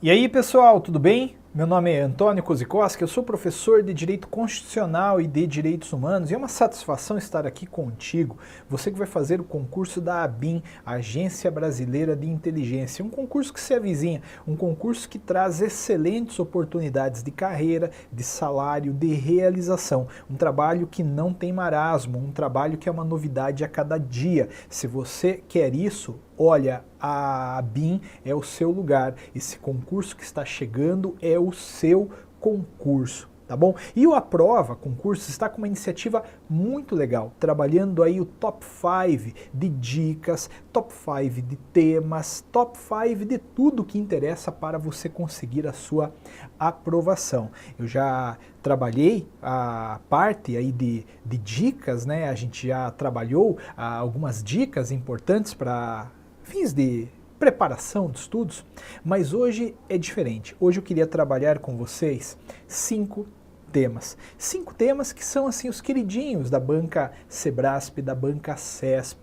E aí pessoal, tudo bem? Meu nome é Antônio Kozikoski, eu sou professor de Direito Constitucional e de Direitos Humanos e é uma satisfação estar aqui contigo, você que vai fazer o concurso da ABIN, Agência Brasileira de Inteligência, um concurso que se avizinha, um concurso que traz excelentes oportunidades de carreira, de salário, de realização, um trabalho que não tem marasmo, um trabalho que é uma novidade a cada dia. Se você quer isso, olha, a ABIN é o seu lugar, esse concurso que está chegando é o seu concurso, tá bom? E o Aprova Concurso está com uma iniciativa muito legal, trabalhando aí o top 5 de dicas, top 5 de temas, top 5 de tudo que interessa para você conseguir a sua aprovação. Eu já trabalhei a parte aí de dicas, né? A gente já trabalhou algumas dicas importantes para fins de preparação de estudos, mas hoje é diferente. Hoje eu queria trabalhar com vocês 5 temas. 5 temas que são assim os queridinhos da banca Sebrasp, da banca CESP.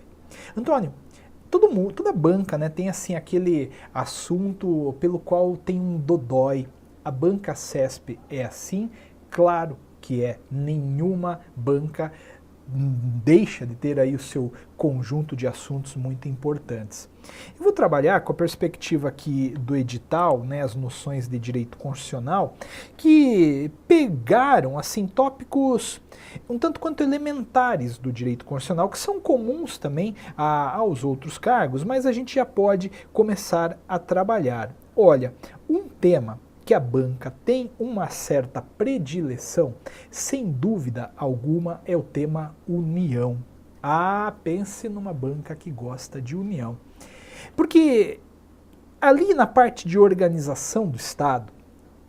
Antônio, toda banca, né, tem assim aquele assunto pelo qual tem um dodói. A banca CESP é assim? Claro que é. Nenhuma banca deixa de ter aí o seu conjunto de assuntos muito importantes. Eu vou trabalhar com a perspectiva aqui do edital, né, as noções de direito constitucional, que pegaram assim tópicos um tanto quanto elementares do direito constitucional, que são comuns também aos outros cargos, mas a gente já pode começar a trabalhar. Olha, um tema que a banca tem uma certa predileção, sem dúvida alguma, é o tema união. Ah, pense numa banca que gosta de união. Porque ali na parte de organização do Estado,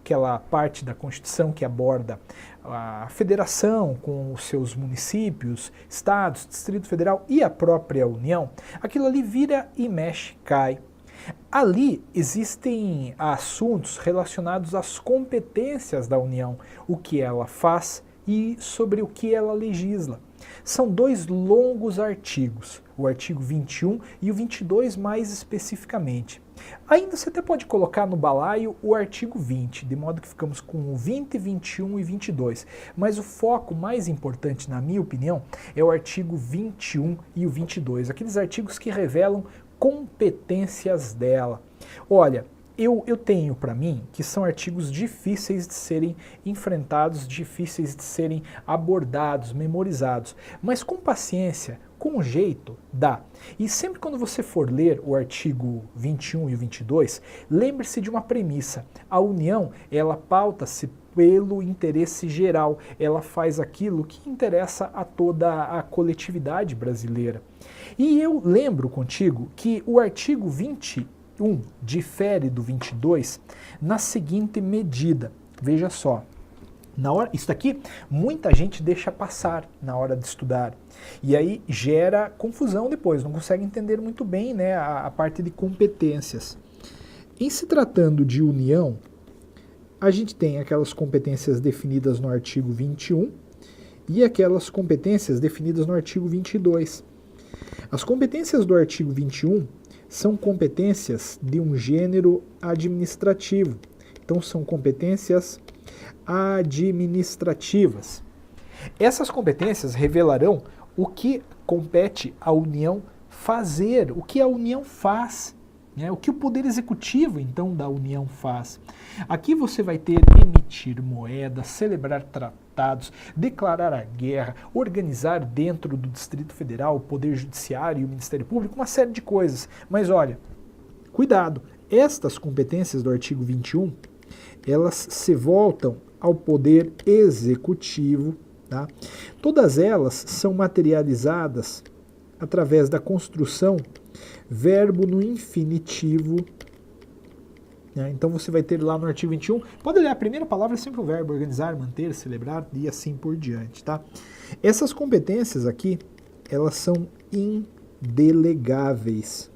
aquela parte da Constituição que aborda a federação com os seus municípios, estados, Distrito Federal e a própria União, aquilo ali vira e mexe, cai. Ali existem assuntos relacionados às competências da União, o que ela faz e sobre o que ela legisla. São 2 longos artigos, o artigo 21 e o 22 mais especificamente. Ainda você até pode colocar no balaio o artigo 20, de modo que ficamos com o 20, 21 e 22. Mas o foco mais importante, na minha opinião, é o artigo 21 e o 22, aqueles artigos que revelam competências dela. Olha, eu tenho para mim que são artigos difíceis de serem enfrentados, difíceis de serem abordados, memorizados, mas com paciência, com jeito, dá. E sempre quando você for ler o artigo 21 e o 22, lembre-se de uma premissa. A União, ela pauta-se pelo interesse geral, ela faz aquilo que interessa a toda a coletividade brasileira. E eu lembro contigo que o artigo 21 difere do 22 na seguinte medida. Veja só. Isso daqui muita gente deixa passar na hora de estudar. E aí gera confusão depois, não consegue entender muito bem, né, a parte de competências. Em se tratando de união, a gente tem aquelas competências definidas no artigo 21 e aquelas competências definidas no artigo 22. As competências do artigo 21 são competências de um gênero administrativo. Então, são competências administrativas. Essas competências revelarão o que compete à União fazer, o que a União faz. O que o Poder Executivo, então, da União faz. Aqui você vai ter emitir moeda, celebrar tratados, declarar a guerra, organizar dentro do Distrito Federal o Poder Judiciário e o Ministério Público, uma série de coisas. Mas olha, cuidado, estas competências do artigo 21, elas se voltam ao Poder Executivo, tá? Todas elas são materializadas através da construção verbo no infinitivo. Então você vai ter lá no artigo 21, pode olhar, a primeira palavra é sempre o verbo, organizar, manter, celebrar e assim por diante, tá? Essas competências aqui, elas são indelegáveis.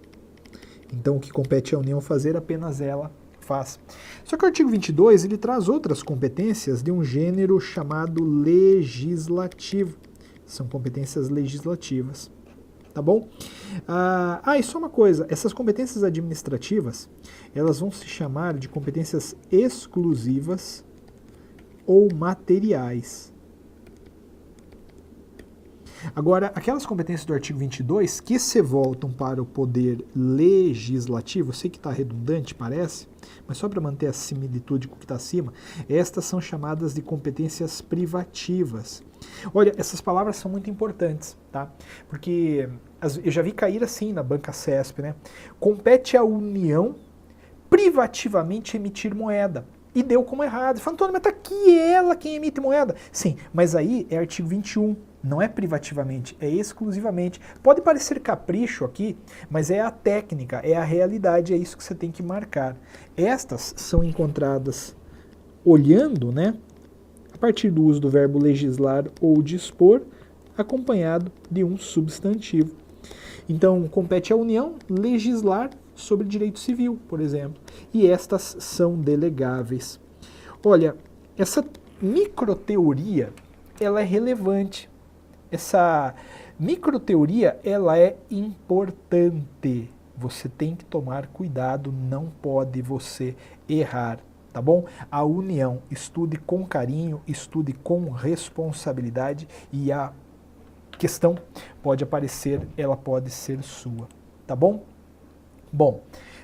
Então o que compete à União fazer, apenas ela faz. Só que o artigo 22, ele traz outras competências de um gênero chamado legislativo. São competências legislativas. Tá bom? E só uma coisa, essas competências administrativas, elas vão se chamar de competências exclusivas ou materiais. Agora, aquelas competências do artigo 22 que se voltam para o poder legislativo, eu sei que está redundante, parece, mas só para manter a similitude com o que está acima, estas são chamadas de competências privativas. Olha, essas palavras são muito importantes, tá? Porque eu já vi cair assim na banca CESP, né? Compete à União privativamente emitir moeda. E deu como errado. Fala, Antônio, mas tá aqui ela quem emite moeda. Sim, mas aí é artigo 21. Não é privativamente, é exclusivamente. Pode parecer capricho aqui, mas é a técnica, é a realidade, é isso que você tem que marcar. Estas são encontradas olhando, né, a partir do uso do verbo legislar ou dispor, acompanhado de um substantivo. Então, compete à União legislar sobre direito civil, por exemplo, e estas são delegáveis. Olha, essa microteoria, ela é relevante. Essa microteoria, ela é importante. Você tem que tomar cuidado, não pode você errar, tá bom? A União, estude com carinho, estude com responsabilidade e a questão pode aparecer, ela pode ser sua, tá bom? Bom,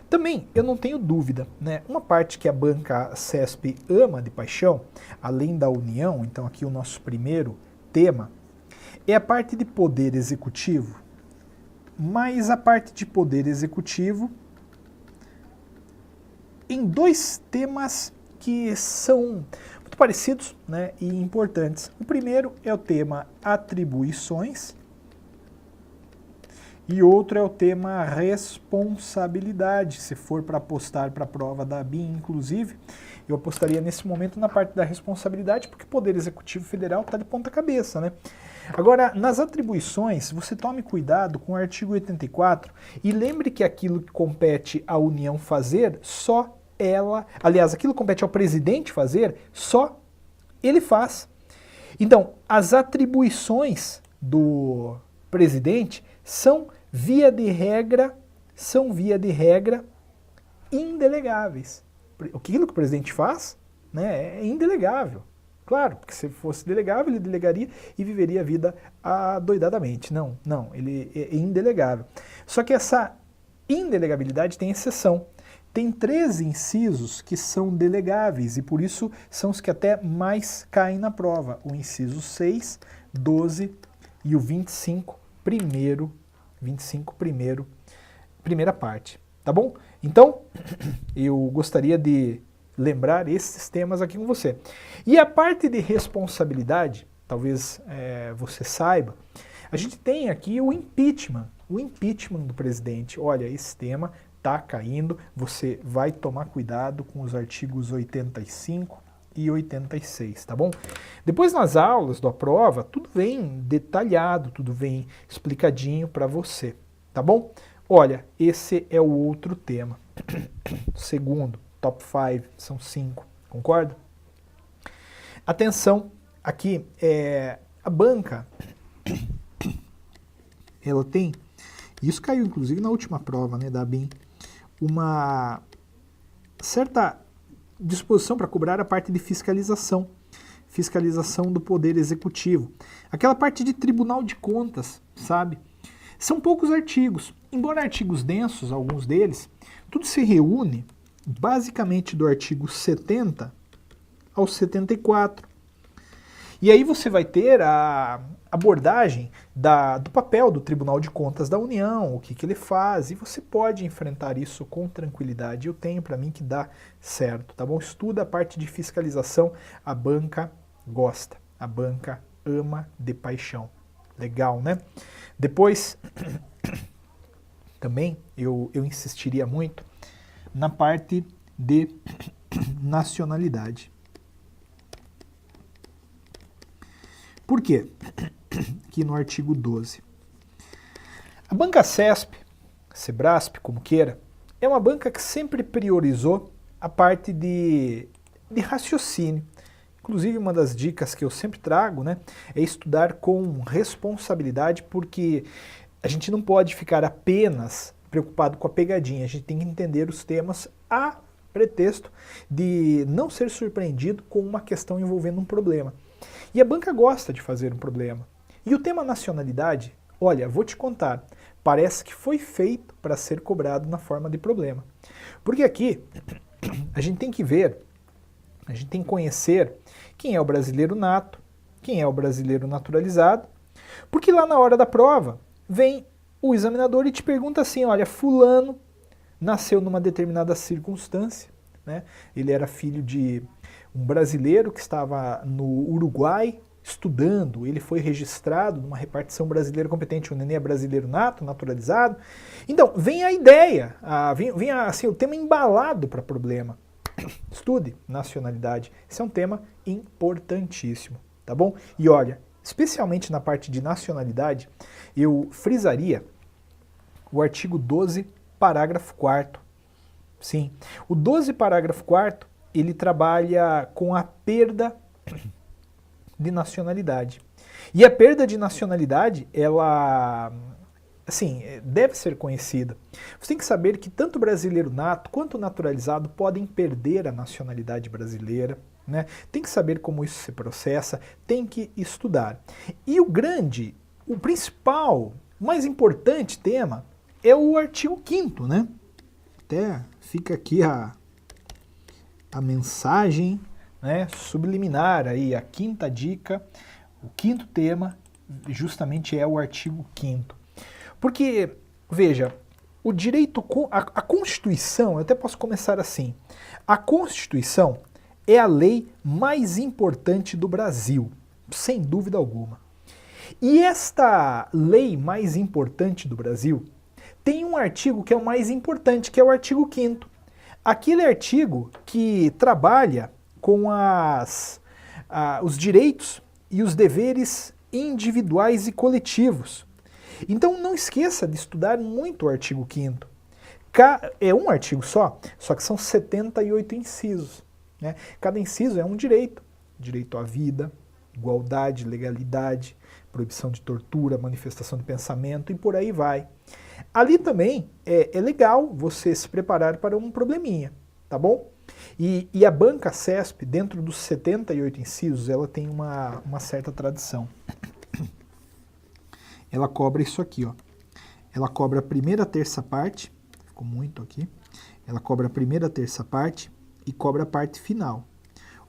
também eu não tenho dúvida, né? Uma parte que a banca CESP ama de paixão, além da União, então aqui o nosso primeiro tema, é a parte de poder executivo, mas a parte de poder executivo em dois temas que são muito parecidos, né, e importantes. O primeiro é o tema atribuições e outro é o tema responsabilidade. Se for para apostar para a prova da ABIN, inclusive, eu apostaria nesse momento na parte da responsabilidade, porque o Poder Executivo Federal está de ponta cabeça, né? Agora, nas atribuições, você tome cuidado com o artigo 84 e lembre que aquilo que compete à União fazer, só ela, aliás, aquilo que compete ao presidente fazer, só ele faz. Então, as atribuições do presidente são via de regra indelegáveis. Aquilo que o presidente faz, né, é indelegável. Claro, porque se fosse delegável, ele delegaria e viveria a vida adoidadamente. Não, ele é indelegável. Só que essa indelegabilidade tem exceção. Tem 13 incisos que são delegáveis e por isso são os que até mais caem na prova. O inciso 6, 12 e o 25, primeira parte. Tá bom? Então, eu gostaria de lembrar esses temas aqui com você. E a parte de responsabilidade, talvez você saiba, a gente tem aqui o impeachment do presidente. Olha, esse tema está caindo, você vai tomar cuidado com os artigos 85 e 86, tá bom? Depois nas aulas da prova, tudo vem detalhado, tudo vem explicadinho para você, tá bom? Olha, esse é o outro tema. Segundo, top 5, são 5, concorda? Atenção, aqui a banca, ela tem, isso caiu inclusive na última prova, né, da ABIN, uma certa disposição para cobrar a parte de fiscalização do poder executivo, aquela parte de tribunal de contas, sabe? São poucos artigos, embora artigos densos, alguns deles, tudo se reúne basicamente do artigo 70 ao 74. E aí você vai ter a abordagem do papel do Tribunal de Contas da União, o que ele faz, e você pode enfrentar isso com tranquilidade. Eu tenho para mim que dá certo, tá bom? Estuda a parte de fiscalização, a banca gosta, a banca ama de paixão. Legal, né? Depois, também eu insistiria muito na parte de nacionalidade. Por quê? Aqui no artigo 12. A banca CESP, Sebrasp, como queira, é uma banca que sempre priorizou a parte de raciocínio. Inclusive, uma das dicas que eu sempre trago, né, é estudar com responsabilidade, porque a gente não pode ficar apenas preocupado com a pegadinha, a gente tem que entender os temas a pretexto de não ser surpreendido com uma questão envolvendo um problema. E a banca gosta de fazer um problema. E o tema nacionalidade, olha, vou te contar, parece que foi feito para ser cobrado na forma de problema. Porque aqui a gente tem que ver, a gente tem que conhecer quem é o brasileiro nato, quem é o brasileiro naturalizado, porque lá na hora da prova vem o examinador e te pergunta assim, olha, fulano nasceu numa determinada circunstância, né? Ele era filho de um brasileiro que estava no Uruguai estudando, ele foi registrado numa repartição brasileira competente, o neném é brasileiro nato, naturalizado. Então, vem a ideia, vem assim, o tema embalado para problema. Estude nacionalidade, esse é um tema importantíssimo, tá bom? E olha, especialmente na parte de nacionalidade, eu frisaria o artigo 12, parágrafo 4º. Sim, o 12, parágrafo 4º, ele trabalha com a perda de nacionalidade. E a perda de nacionalidade, ela, assim, deve ser conhecida. Você tem que saber que tanto o brasileiro nato quanto o naturalizado podem perder a nacionalidade brasileira, né? Tem que saber como isso se processa, tem que estudar. E o principal, o mais importante tema é o artigo 5º, né? Até fica aqui a mensagem, né, subliminar aí, a quinta dica, o quinto tema justamente é o artigo 5º. Porque, veja, o direito, a Constituição, eu até posso começar assim, a Constituição é a lei mais importante do Brasil, sem dúvida alguma. E esta lei mais importante do Brasil tem um artigo que é o mais importante, que é o artigo 5º. Aquele artigo que trabalha com os direitos e os deveres individuais e coletivos. Então não esqueça de estudar muito o artigo 5º. É um artigo só que são 78 incisos, né? Cada inciso é um direito. Direito à vida, igualdade, legalidade, proibição de tortura, manifestação de pensamento e por aí vai. Ali também é legal você se preparar para um probleminha, tá bom? E a banca CESP, dentro dos 78 incisos, ela tem uma certa tradição. Ela cobra isso aqui, ó. Ela cobra a primeira terça parte, ficou muito aqui. Ela cobra a primeira terça parte e cobra a parte final.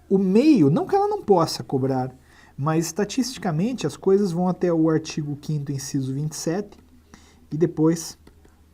O meio, não que ela não possa cobrar, mas estatisticamente as coisas vão até o artigo 5º, inciso 27, e depois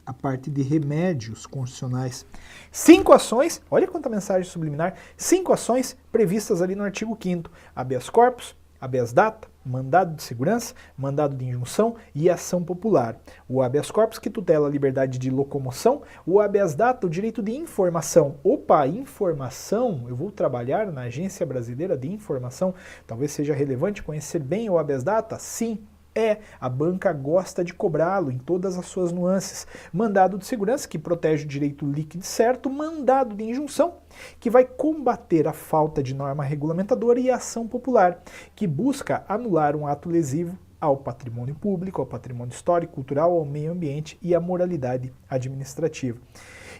a parte de remédios constitucionais. 5 ações, olha quanta mensagem subliminar, 5 ações previstas ali no artigo 5º, habeas corpus, habeas data, mandado de segurança, mandado de injunção e ação popular. O habeas corpus que tutela a liberdade de locomoção, o habeas data, o direito de informação. Opa, informação, eu vou trabalhar na Agência Brasileira de Informação, talvez seja relevante conhecer bem o habeas data? Sim. A banca gosta de cobrá-lo em todas as suas nuances. Mandado de segurança, que protege o direito líquido e certo, mandado de injunção, que vai combater a falta de norma regulamentadora, e a ação popular, que busca anular um ato lesivo ao patrimônio público, ao patrimônio histórico, cultural, ao meio ambiente e à moralidade administrativa.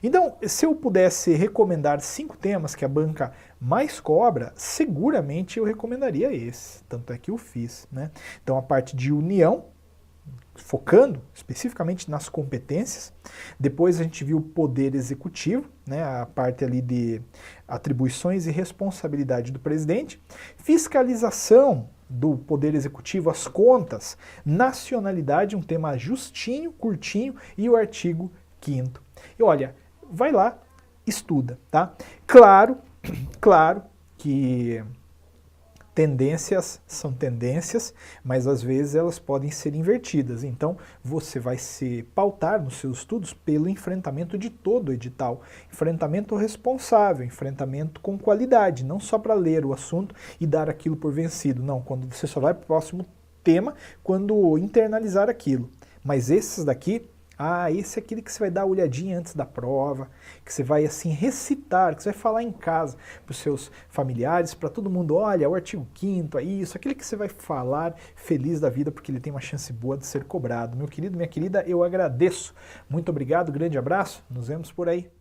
Então, se eu pudesse recomendar 5 temas que a banca mais cobra, seguramente eu recomendaria esse, tanto é que eu fiz, né? Então, a parte de união, focando especificamente nas competências. Depois a gente viu o poder executivo, né, a parte ali de atribuições e responsabilidade do presidente, fiscalização do poder executivo, as contas, nacionalidade, um tema justinho, curtinho, e o artigo 5º. E olha, vai lá, estuda, tá? Claro que tendências são tendências, mas às vezes elas podem ser invertidas. Então você vai se pautar nos seus estudos pelo enfrentamento de todo o edital. Enfrentamento responsável, enfrentamento com qualidade, não só para ler o assunto e dar aquilo por vencido. Não, quando você só vai para o próximo tema quando internalizar aquilo. Mas esses daqui Ah, esse é aquele que você vai dar uma olhadinha antes da prova, que você vai assim recitar, que você vai falar em casa para os seus familiares, para todo mundo, olha, o artigo 5º é isso, aquele que você vai falar feliz da vida porque ele tem uma chance boa de ser cobrado. Meu querido, minha querida, eu agradeço. Muito obrigado, grande abraço, nos vemos por aí.